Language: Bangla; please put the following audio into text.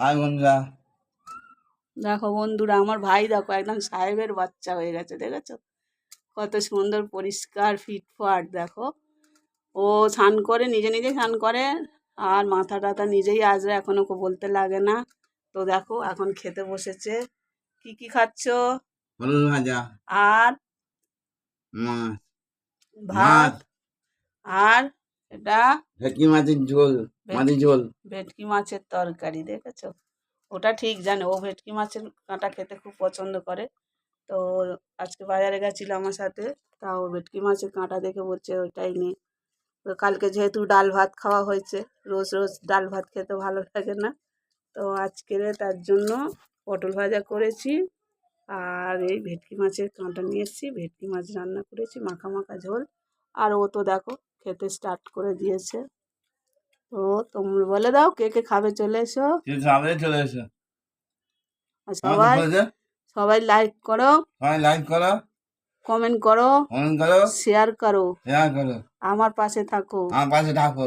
হাই বন্ধুরা, দেখো বন্ধুরা, আমার ভাই দেখো একদম সাহেবের বাচ্চা হয়ে গেছে, দেখেছো কত সুন্দর পরিষ্কার ফিটফাট। দেখো ও স্নান করে, নিজে নিজে স্নান করে, আর মাথা টাথা নিজেই আজরা, এখন ওকে বলতে লাগে না। তো দেখো এখন খেতে বসেছে। কি কি খাচ্ছো? পটল ভাজা, আর মাছ, ভাত। মাছ, আর এটা ভেটকি মাছের ঝোল, মাছের ভেটকি ঝোল। ভেটকি মাছের তরকারি, দেখেছো? ওটা ঠিক জানে, ও ভেটকি মাছের কাঁটা খেতে খুব পছন্দ করে। তো আজকে বাজারে গেছিল আমার সাথে, তাও ভেটকি মাছের কাঁটা দেখে বলছে ওইটাই নে। তো কালকে যেহেতু ডাল ভাত খাওয়া হয়েছে, রোজ রোজ ডাল ভাত খেতে ভালো লাগে না, তো আজকে তার জন্য পটল ভাজা করেছি। আর এই ভেটকি মাছের কাঁটা নিয়ে এসেছি, ভেটকি মাছ রান্না করেছি, মাখা মাখা ঝোল। আর ও তো দেখো খেতে স্টার্ট করে দিয়েছে। তো তোমরা বলে দাও কে কে খাবে, চলে এসো। খাবে চলে এসো। আর আমাকে সবাই বলেছে সবাই লাইক করো, সবাই লাইক করো, কমেন্ট করো, কমেন্ট করো, শেয়ার করো, শেয়ার করো, আমার পাশে থাকো। আমার পাশে থাকো।